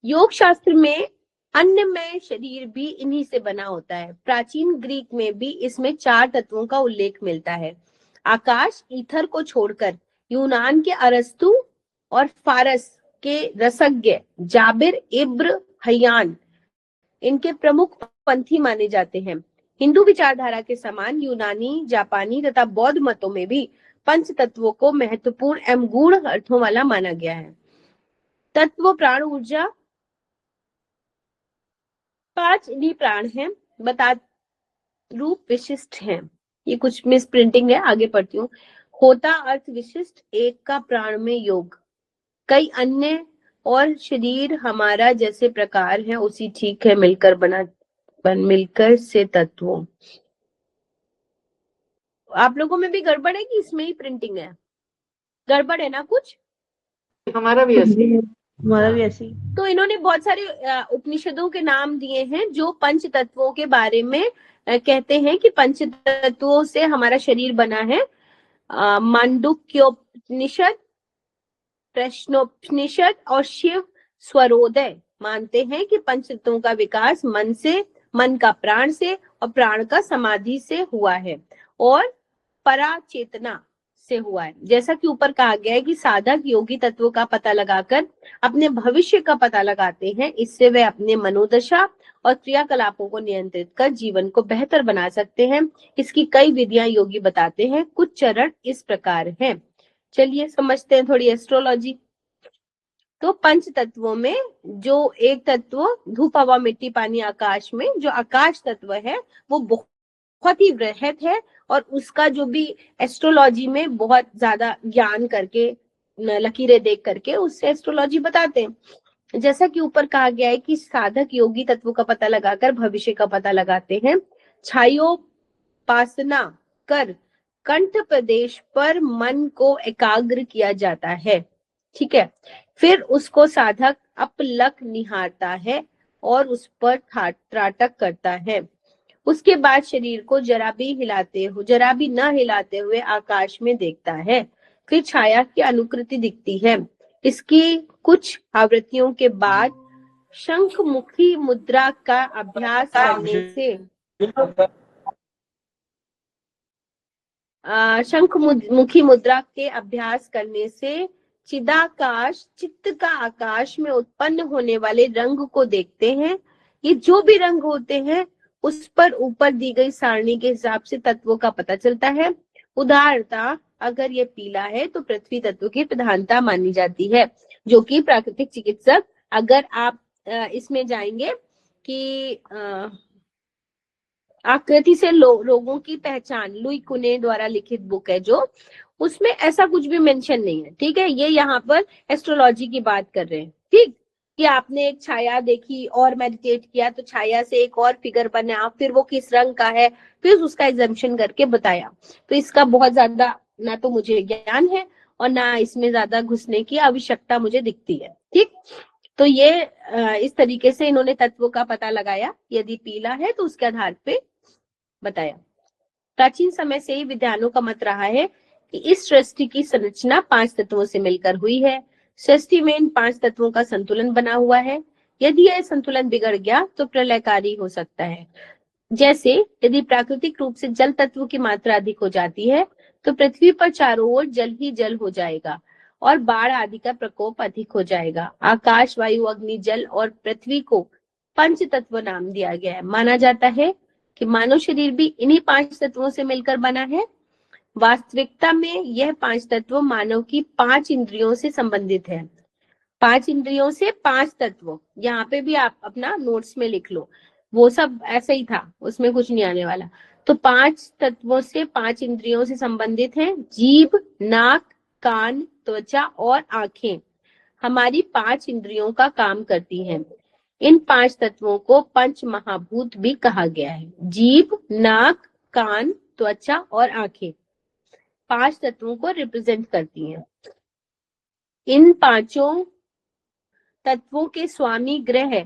योग शास्त्र में अन्नमय शरीर भी इन्हीं से बना होता है। प्राचीन ग्रीक में भी इसमें 4 तत्वों का उल्लेख मिलता है। आकाश, ईथर को छोड़कर यूनान के अरस्तु और फारस के रसज्ञ जाबिर इब्न हय्यान इनके प्रमुख पंथी माने जाते हैं। हिंदू विचारधारा के समान यूनानी, जापानी तथा बौद्ध मतों में भी पंच तत्वों को महत्वपूर्ण एवं गूढ़ अर्थों वाला माना गया है। तत्व, प्राण, ऊर्जा, 5 इन्हीं प्राण हैं, बता रूप विशिष्ट हैं। ये कुछ मिस प्रिंटिंग है, आगे पढ़ती हूँ। होता अर्थ विशिष्ट, एक का प्राण में योग, कई अन्य और शरीर हमारा जैसे प्रकार है उसी ठीक है, मिलकर से तत्वों। आप लोगों में भी गड़बड़ है कि इसमें ही प्रिंटिंग है? गड़बड़ है ना कुछ?
हमारा भी ऐसी है।
हमारा भी ऐसी। तो इन्होंने बहुत सारे उपनिषदों के नाम दिए हैं जो पंच तत्वों के बारे में कहते हैं कि पंच तत्वों से हमारा शरीर बना है। मांडुक्योपनिषद, प्रश्नोपनिषद और शिव स्वरोदय मानते हैं कि पंच तत्वों का विकास मन से, मन का प्राण से और प्राण का समाधि से हुआ है और पराचेतना से हुआ है। जैसा कि ऊपर कहा गया है कि साधक योगी तत्वों का पता लगाकर अपने भविष्य का पता लगाते हैं। इससे वे अपने मनोदशा और क्रियाकलापों को नियंत्रित कर जीवन को बेहतर बना सकते हैं। इसकी कई विधियां योगी बताते हैं। कुछ चरण इस प्रकार हैं। चलिए समझते हैं थोड़ी एस्ट्रोलॉजी। तो पंच तत्वों में जो एक तत्व धूप, हवा, मिट्टी, पानी, आकाश में जो आकाश तत्व है वो बहुत ही वृहत है और उसका जो भी एस्ट्रोलॉजी में बहुत ज्यादा ज्ञान करके, लकीरें देख करके उससे एस्ट्रोलॉजी बताते हैं। जैसा कि ऊपर कहा गया है कि साधक योगी तत्व का पता लगाकर भविष्य का पता लगाते हैं। छायोपासना कर कंठ प्रदेश पर मन को एकाग्र किया जाता है। ठीक है, फिर उसको साधक अपलक निहारता है और उस पर त्राटक करता है। उसके बाद शरीर को जरा भी न हिलाते हुए आकाश में देखता है। फिर छाया की अनुकृति दिखती है। इसकी कुछ आवृत्तियों के बाद शंखमुखी मुद्रा का अभ्यास करने से शंखमुखी मुद्रा के अभ्यास करने से चिदाकाश, चित्त का आकाश में उत्पन्न होने वाले रंग को देखते हैं। ये जो भी रंग होते हैं उस पर ऊपर दी गई सारणी के हिसाब से तत्वों का पता चलता है। उदाहरणतः अगर ये पीला है तो पृथ्वी तत्व की प्रधानता मानी जाती है, जो कि प्राकृतिक चिकित्सक, अगर आप इसमें जाएंगे कि आकृति से रोगों की पहचान, लुई कुने द्वारा लिखित बुक है जो, उसमें ऐसा कुछ भी मेंशन नहीं है। ठीक है, ये यहाँ पर एस्ट्रोलॉजी की बात कर रहे हैं। ठीक, कि आपने एक छाया देखी और मेडिटेट किया तो छाया से एक और फिगर बना, फिर वो किस रंग का है, फिर उसका एग्जाम्पशन करके बताया। तो इसका बहुत ज्यादा ना तो मुझे ज्ञान है और ना इसमें ज्यादा घुसने की आवश्यकता मुझे दिखती है। ठीक, तो ये इस तरीके से इन्होंने तत्वों का पता लगाया, यदि पीला है तो उसके आधार पे बताया। प्राचीन समय से ही विद्वानों का मत रहा है कि इस सृष्टि की संरचना 5 तत्वों से मिलकर हुई है। सृष्टि में इन 5 तत्वों का संतुलन बना हुआ है। यदि यह संतुलन बिगड़ गया तो प्रलयकारी हो सकता है। जैसे यदि प्राकृतिक रूप से जल तत्व की मात्रा अधिक हो जाती है तो पृथ्वी पर चारों ओर जल ही जल हो जाएगा और बाढ़ आदि का प्रकोप अधिक हो जाएगा। आकाश, वायु, अग्नि, जल और पृथ्वी को पंच तत्व नाम दिया गया है। माना जाता है कि मानव शरीर भी इन्हीं 5 तत्वों से मिलकर बना है। वास्तविकता में यह 5 तत्व मानव की 5 इंद्रियों से संबंधित है। 5 इंद्रियों से 5 तत्व, यहाँ पे भी आप अपना नोट्स में लिख लो, वो सब ऐसा ही था, उसमें कुछ नहीं आने वाला। तो 5 तत्वों से 5 इंद्रियों से संबंधित हैं। जीभ, नाक, कान, त्वचा और आंखें हमारी 5 इंद्रियों का काम करती हैं। इन 5 तत्वों को पंच महाभूत भी कहा गया है। जीभ, नाक, कान, त्वचा और आंखें 5 तत्वों को रिप्रेजेंट करती हैं। इन 5 तत्वों के स्वामी ग्रह,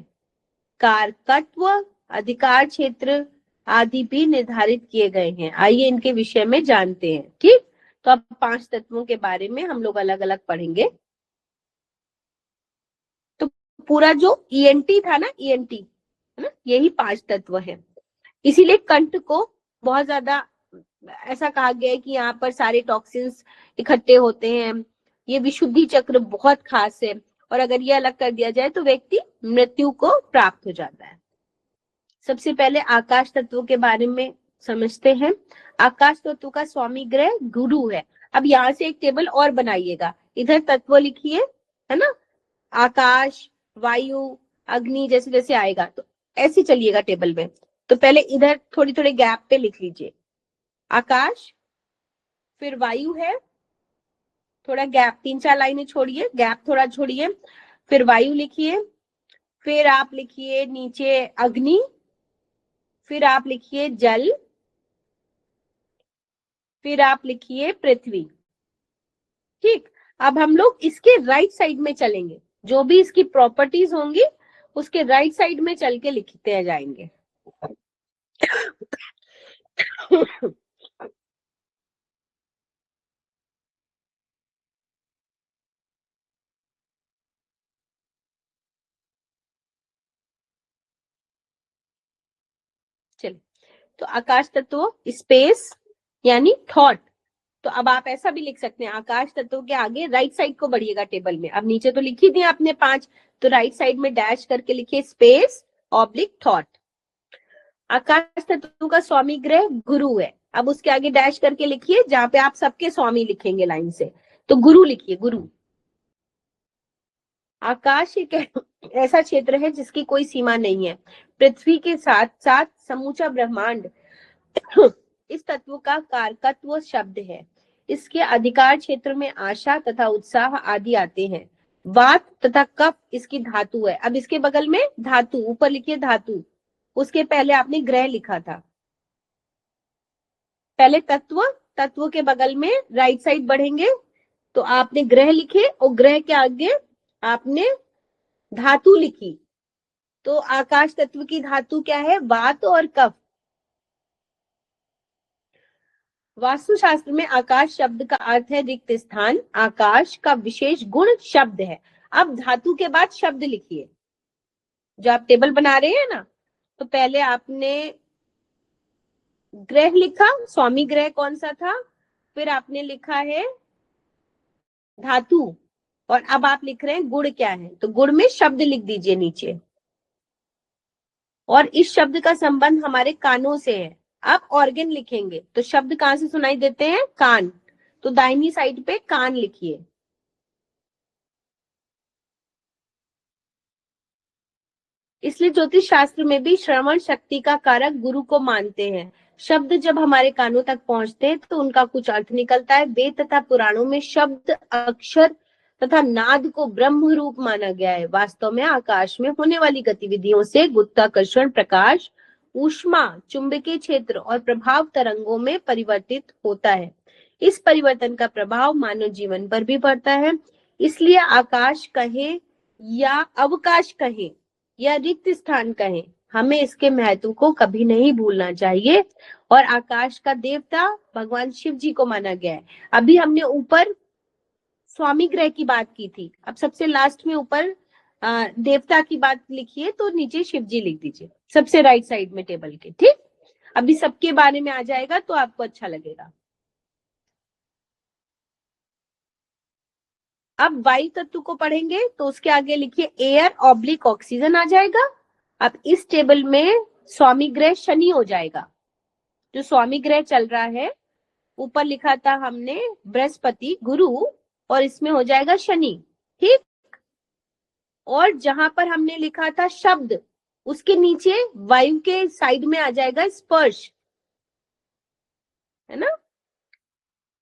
कारकत्व, अधिकार क्षेत्र आदि भी निर्धारित किए गए हैं। आइए इनके विषय में जानते हैं। ठीक, तो अब 5 तत्वों के बारे में हम लोग अलग अलग पढ़ेंगे। तो पूरा जो ईएनटी था ना, ईएनटी है ना, यही 5 तत्व है। इसीलिए कंठ को बहुत ज्यादा ऐसा कहा गया है कि यहाँ पर सारे टॉक्सिन्स इकट्ठे होते हैं। ये विशुद्धि चक्र बहुत खास है और अगर ये अलग कर दिया जाए तो व्यक्ति मृत्यु को प्राप्त हो जाता है। सबसे पहले आकाश तत्व के बारे में समझते हैं। आकाश तत्व का स्वामी ग्रह गुरु है। अब यहाँ से एक टेबल और बनाइएगा, इधर तत्व लिखिए, है ना, आकाश, वायु, अग्नि, जैसे जैसे आएगा तो ऐसे चलिएगा टेबल में। तो पहले इधर थोड़ी थोड़ी गैप पे लिख लीजिए आकाश, फिर वायु है, थोड़ा गैप, 3-4 लाइनें छोड़िए, गैप थोड़ा छोड़िए, फिर वायु लिखिए, फिर आप लिखिए नीचे अग्नि, फिर आप लिखिए जल, फिर आप लिखिए पृथ्वी। ठीक, अब हम लोग इसके राइट साइड में चलेंगे, जो भी इसकी प्रॉपर्टीज होंगी उसके राइट साइड में चल के लिखते जाएंगे। चलिए, तो आकाश तत्व स्पेस यानी थॉट। तो अब आप ऐसा भी लिख सकते हैं, आकाश तत्व के आगे राइट साइड को बढ़िएगा टेबल में। अब नीचे तो लिखी थी आपने 5, तो राइट साइड में डैश करके लिखिए स्पेस ऑब्लिक थॉट। आकाश तत्व का स्वामी ग्रह गुरु है। अब उसके आगे डैश करके लिखिए, जहां पे आप सबके स्वामी लिखेंगे लाइन से, तो गुरु लिखिए, गुरु। आकाश एक ऐसा क्षेत्र है जिसकी कोई सीमा नहीं है। पृथ्वी के साथ साथ समूचा ब्रह्मांड इस तत्व का कारकत्व शब्द है। इसके अधिकार क्षेत्र में आशा तथा उत्साह आदि आते हैं। वात तथा कफ इसकी धातु है। अब इसके बगल में धातु, ऊपर लिखिए धातु, उसके पहले आपने ग्रह लिखा था। पहले तत्व, तत्व के बगल में राइट साइड बढ़ेंगे तो आपने ग्रह लिखे और ग्रह के आगे आपने धातु लिखी। तो आकाश तत्व की धातु क्या है? वात और कफ। वास्तुशास्त्र में आकाश शब्द का अर्थ है रिक्त स्थान। आकाश का विशेष गुण शब्द है। अब धातु के बाद शब्द लिखिए। जो आप टेबल बना रहे हैं ना, तो पहले आपने ग्रह लिखा, स्वामी ग्रह कौन सा था, फिर आपने लिखा है धातु, और अब आप लिख रहे हैं गुण क्या है, तो गुण में शब्द लिख दीजिए नीचे, और इस शब्द का संबंध हमारे कानों से है। आप ऑर्गन लिखेंगे तो शब्द कहां से सुनाई देते हैं, कान, तो दाहिनी साइड पे कान लिखिए। इसलिए ज्योतिष शास्त्र में भी श्रवण शक्ति का कारक गुरु को मानते हैं। शब्द जब हमारे कानों तक पहुंचते हैं तो उनका कुछ अर्थ निकलता है। वेद तथा पुराणों में शब्द, अक्षर तथा नाद को ब्रह्म रूप माना गया है। वास्तव में आकाश में होने वाली गतिविधियों से गुरुत्वाकर्षण, प्रकाश, ऊष्मा, चुंबकीय क्षेत्र और प्रभाव तरंगों में परिवर्तित होता है। इस परिवर्तन का प्रभाव मानव जीवन पर भी पड़ता है। इसलिए आकाश कहें या अवकाश कहें या रिक्त स्थान कहें, हमें इसके महत्व को कभी नहीं भूलना चाहिए। और आकाश का देवता भगवान शिव जी को माना गया है। अभी हमने ऊपर स्वामी ग्रह की बात की थी, अब सबसे लास्ट में ऊपर देवता की बात लिखिए, तो नीचे शिव जी लिख दीजिए सबसे राइट साइड में टेबल के। ठीक, अभी सबके बारे में आ जाएगा तो आपको अच्छा लगेगा। अब वायु तत्व को पढ़ेंगे तो उसके आगे लिखिए एयर ऑब्लिक ऑक्सीजन आ जाएगा। अब इस टेबल में स्वामी ग्रह शनि हो जाएगा। जो स्वामी ग्रह चल रहा है, ऊपर लिखा था हमने बृहस्पति, गुरु, और इसमें हो जाएगा शनि। ठीक, और जहां पर हमने लिखा था शब्द, उसके नीचे वायु के साइड में आ जाएगा स्पर्श, है ना।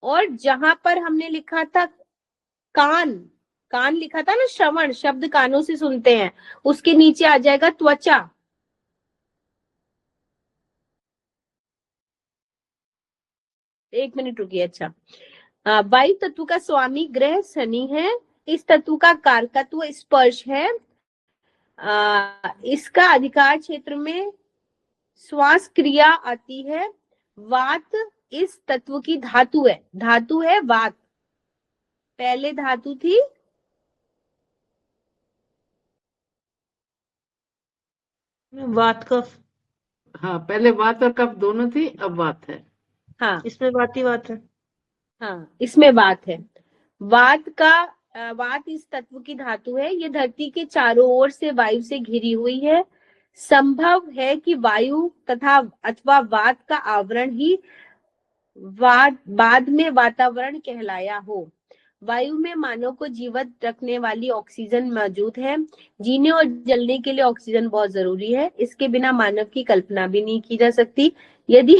और जहां पर हमने लिखा था कान, कान लिखा था ना, श्रवण, शब्द कानों से सुनते हैं, उसके नीचे आ जाएगा त्वचा। एक मिनट रुकिए। अच्छा, वायु तत्व का स्वामी ग्रह शनि है। इस तत्व का कारकत्व स्पर्श है। इसका अधिकार क्षेत्र में श्वास क्रिया आती है। वात इस तत्व की धातु है, धातु है वात, पहले धातु थी
वात का,
हाँ, पहले बात और कब दोनों थी, अब बात है।
हाँ
इसमें बात ही बात है।
हाँ, इसमें बात है। वात का वात इस तत्व की धातु है। ये धरती के चारों ओर से वायु से घिरी हुई है। संभव है कि वायु तथा अथवा वात का आवरण ही बाद में वातावरण कहलाया हो। वायु में मानव को जीवित रखने वाली ऑक्सीजन मौजूद है। जीने और जलने के लिए ऑक्सीजन बहुत जरूरी है। इसके बिना मानव की कल्पना भी नहीं की जा सकती। यदि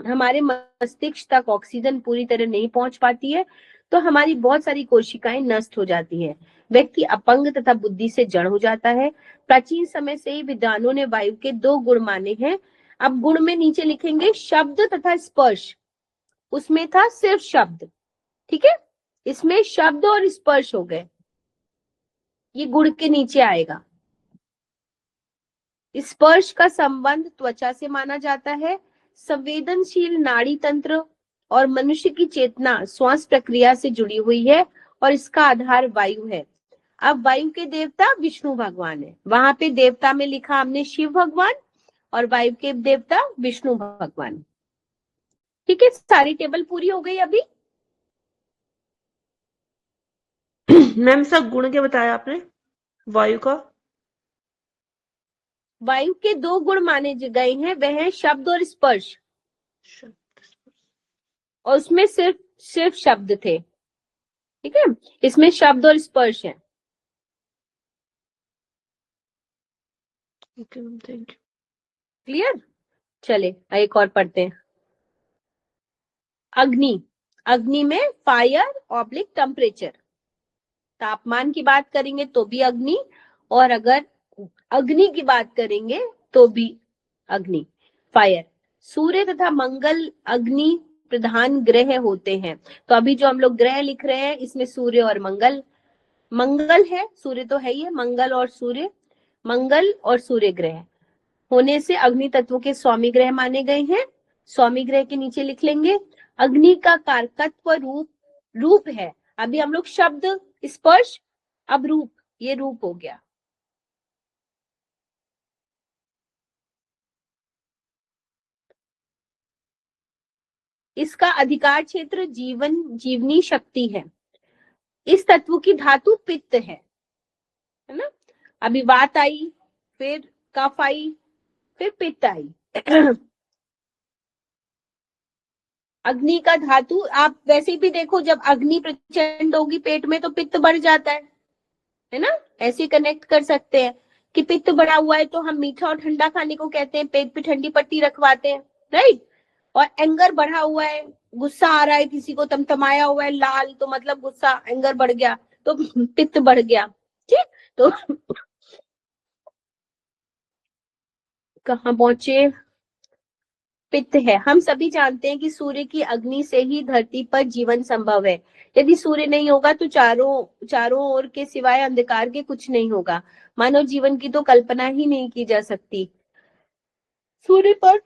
हमारे मस्तिष्क तक ऑक्सीजन पूरी तरह नहीं पहुंच पाती है तो हमारी बहुत सारी कोशिकाएं नष्ट हो जाती हैं। व्यक्ति अपंग तथा बुद्धि से जड़ हो जाता है। प्राचीन समय से ही विद्वानों ने वायु के 2 गुण माने हैं। अब गुण में नीचे लिखेंगे शब्द तथा स्पर्श। उसमें था सिर्फ शब्द, ठीक है, इसमें शब्द और स्पर्श हो गए, ये गुण के नीचे आएगा। स्पर्श का संबंध त्वचा से माना जाता है। संवेदनशील नाड़ी तंत्र और मनुष्य की चेतना श्वास प्रक्रिया से जुड़ी हुई है और इसका आधार वायु है। अब वायु के देवता विष्णु भगवान है। वहां पे देवता में लिखा हमने शिव भगवान और वायु के देवता विष्णु भगवान। ठीक है, सारी टेबल पूरी हो गई। अभी
मैम सब गुण क्या बताया आपने वायु का?
वायु के 2 गुण माने गए हैं, वह है शब्द और स्पर्श, और उसमें सिर्फ शब्द थे। ठीक है, इसमें शब्द और स्पर्श है।
Okay ma'am, thank you.
Clear? चले एक और पढ़ते हैं। अग्नि, अग्नि में फायर ऑब्लिक टेम्परेचर, तापमान की बात करेंगे तो भी अग्नि, और अगर अग्नि की बात करेंगे तो भी अग्नि, फायर। सूर्य तथा मंगल अग्नि प्रधान ग्रह होते हैं। तो अभी जो हम लोग ग्रह लिख रहे हैं इसमें सूर्य और मंगल, मंगल है, सूर्य तो है ही है, मंगल और सूर्य, मंगल और सूर्य ग्रह होने से अग्नि तत्व के स्वामी ग्रह माने गए हैं। स्वामी ग्रह के नीचे लिख लेंगे अग्नि का कारकत्व रूप है। अभी हम लोग शब्द, स्पर्श, अब रूप, ये रूप हो गया। इसका अधिकार क्षेत्र जीवनी शक्ति है। इस तत्व की धातु पित्त है ना। अभी वात आई, फिर कफ आई, फिर पित्त आई। अग्नि का धातु आप वैसे भी देखो, जब अग्नि प्रचंड होगी पेट में तो पित्त बढ़ जाता है ना। ऐसे कनेक्ट कर सकते हैं कि पित्त बढ़ा हुआ है तो हम मीठा और ठंडा खाने को कहते हैं, पेट पे ठंडी पट्टी रखवाते हैं, राइट। और एंगर बढ़ा हुआ है, गुस्सा आ रहा है किसी को, तमतमाया हुआ है लाल, तो मतलब गुस्सा, एंगर बढ़ गया तो पित्त बढ़ गया, ठीक। तो कहाँ पहुंचे, पित्त है। हम सभी जानते हैं कि सूर्य की अग्नि से ही धरती पर जीवन संभव है। यदि सूर्य नहीं होगा तो चारों ओर के सिवाय अंधकार के कुछ नहीं होगा। मानव जीवन की तो कल्पना ही नहीं की जा सकती। सूर्य पर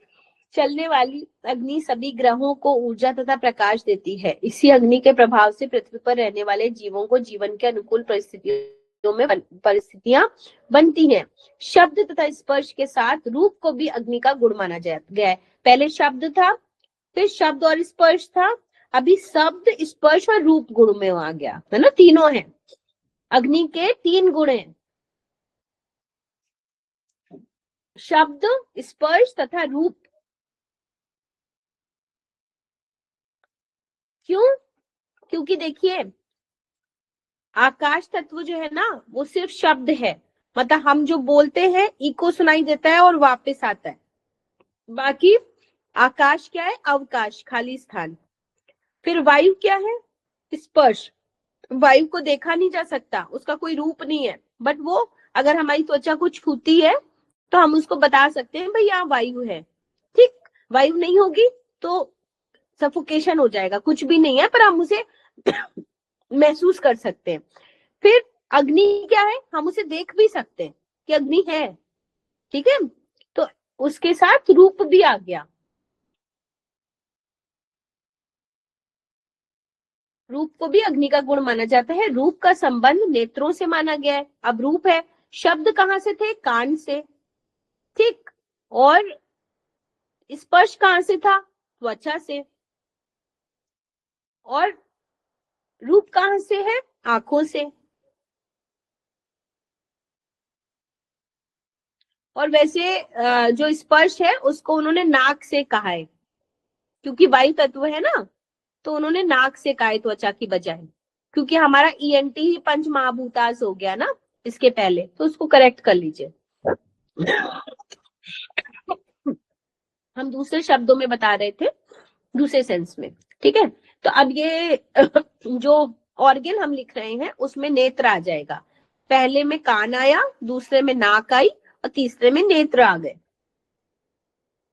चलने वाली अग्नि सभी ग्रहों को ऊर्जा तथा प्रकाश देती है। इसी अग्नि के प्रभाव से पृथ्वी पर रहने वाले जीवों को जीवन के अनुकूल परिस्थितियां बनती हैं। शब्द तथा स्पर्श के साथ रूप को भी अग्नि का गुण माना गया है। पहले शब्द था, फिर शब्द और स्पर्श था, अभी शब्द, स्पर्श और रूप गुण में आ गया, है ना। तीनों हैं, अग्नि के 3 गुण हैं, शब्द, स्पर्श तथा रूप। क्यों? क्योंकि देखिए, आकाश तत्व जो है ना वो सिर्फ शब्द है, मतलब हम जो बोलते हैं इको सुनाई देता है और वापस आता है। बाकी आकाश क्या है? अवकाश, खाली स्थान। फिर वायु क्या है? स्पर्श। वायु को देखा नहीं जा सकता, उसका कोई रूप नहीं है, बट वो अगर हमारी त्वचा को छूती है तो हम उसको बता सकते हैं भाई यहाँ वायु है, ठीक। वायु नहीं होगी तो सफोकेशन हो जाएगा, कुछ भी नहीं है, पर हम उसे महसूस कर सकते हैं। फिर अग्नि क्या है? हम उसे देख भी सकते हैं कि अग्नि है, ठीक है। तो उसके साथ रूप भी आ गया। रूप को भी अग्नि का गुण माना जाता है। रूप का संबंध नेत्रों से माना गया है। अब रूप है, शब्द कहाँ से थे? कान से, ठीक। और स्पर्श कहाँ से था? त्वचा से। और रूप कहाँ से है? आंखों से। और वैसे जो स्पर्श है उसको उन्होंने नाक से कहा है, क्योंकि वायु तत्व है ना, तो उन्होंने नाक से कहा है त्वचा की बजाय, क्योंकि हमारा ईएनटी ही पंच महाभूतास हो गया ना इसके पहले, तो उसको करेक्ट कर लीजिए। हम दूसरे शब्दों में बता रहे थे, दूसरे सेंस में, ठीक है। तो अब ये जो ऑर्गन हम लिख रहे हैं उसमें नेत्र आ जाएगा। पहले में कान आया, दूसरे में नाक आई और तीसरे में नेत्र आ गए।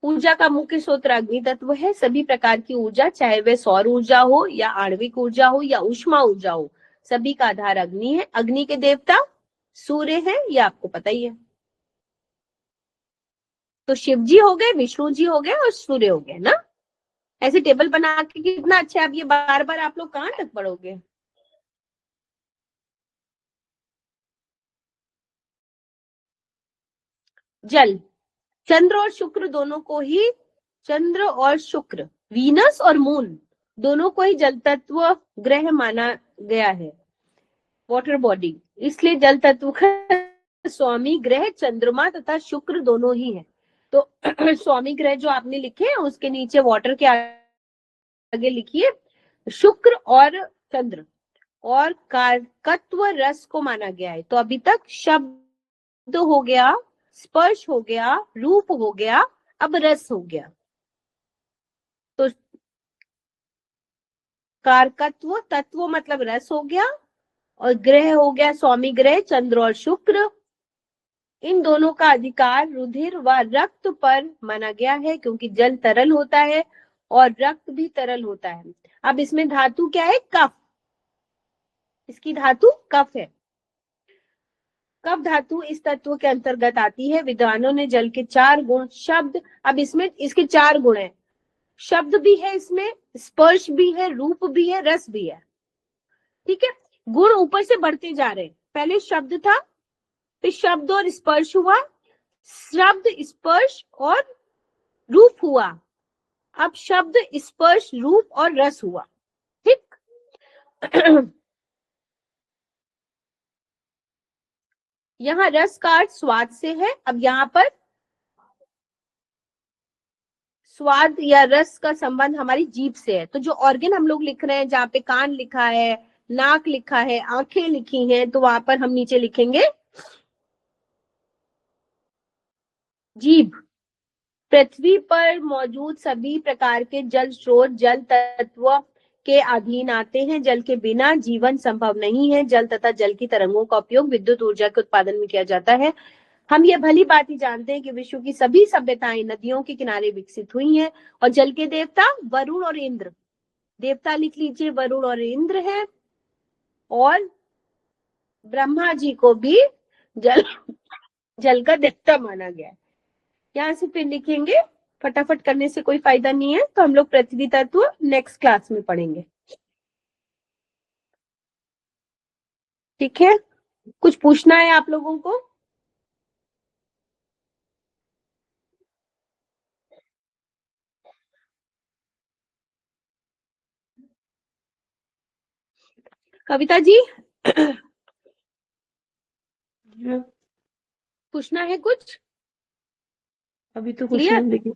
ऊर्जा का मुख्य स्रोत अग्नि तत्व है। सभी प्रकार की ऊर्जा, चाहे वह सौर ऊर्जा हो या आणविक ऊर्जा हो या ऊष्मा ऊर्जा हो, सभी का आधार अग्नि है। अग्नि के देवता सूर्य है, ये आपको पता ही है। तो शिव जी हो गए, विष्णु जी हो गए और सूर्य हो गए ना। ऐसे टेबल बना के कितना अच्छा है। अब ये बार बार आप लोग कहाँ तक पढ़ोगे। जल, चंद्र और शुक्र दोनों को ही, चंद्र और शुक्र, वीनस और मून दोनों को ही जल तत्व ग्रह माना गया है, वाटर बॉडी। इसलिए जल तत्व का स्वामी ग्रह चंद्रमा तथा शुक्र दोनों ही है। तो स्वामी ग्रह जो आपने लिखे हैं उसके नीचे वाटर के आगे लिखिए शुक्र और चंद्र। और कारकत्व रस को माना गया है। तो अभी तक शब्द हो गया, स्पर्श हो गया, रूप हो गया, अब रस हो गया। तो कारकत्व, तत्व मतलब रस हो गया, और ग्रह हो गया स्वामी ग्रह चंद्र और शुक्र। इन दोनों का अधिकार रुधिर व रक्त पर माना गया है, क्योंकि जल तरल होता है और रक्त भी तरल होता है। अब इसमें धातु क्या है? कफ। इसकी धातु कफ है। कफ धातु इस तत्व के अंतर्गत आती है। विद्वानों ने जल के 4 गुण, शब्द, अब इसमें इसके 4 गुण हैं। शब्द भी है इसमें, स्पर्श भी है, रूप भी है, रस भी है, ठीक है। गुण ऊपर से बढ़ते जा रहे हैं। पहले शब्द था, फिर शब्द और स्पर्श हुआ, शब्द, स्पर्श और रूप हुआ, अब शब्द, स्पर्श, रूप और रस हुआ, ठीक। यहाँ रस का अर्थ स्वाद से है। अब यहाँ पर स्वाद या रस का संबंध हमारी जीभ से है। तो जो ऑर्गन हम लोग लिख रहे हैं, जहाँ पे कान लिखा है, नाक लिखा है, आंखें लिखी हैं, तो वहां पर हम नीचे लिखेंगे जीभ। पृथ्वी पर मौजूद सभी प्रकार के जल स्रोत जल तत्व के अधीन आते हैं। जल के बिना जीवन संभव नहीं है। जल तथा जल की तरंगों का उपयोग विद्युत ऊर्जा के उत्पादन में किया जाता है। हम ये भली बात ही जानते हैं कि विश्व की सभी सभ्यताएं नदियों के किनारे विकसित हुई हैं। और जल के देवता वरुण और इंद्र, देवता लिख लीजिए वरुण और इंद्र है। और ब्रह्मा जी को भी जल का देवता माना गया है। यहाँ से फिर लिखेंगे, फटाफट करने से कोई फायदा नहीं है, तो हम लोग पृथ्वी तत्व नेक्स्ट क्लास में पढ़ेंगे। ठीक है, कुछ पूछना है आप लोगों को? कविता जी पूछना है कुछ?
अभी तो कुछ
क्लियर?
नहीं, लेकिन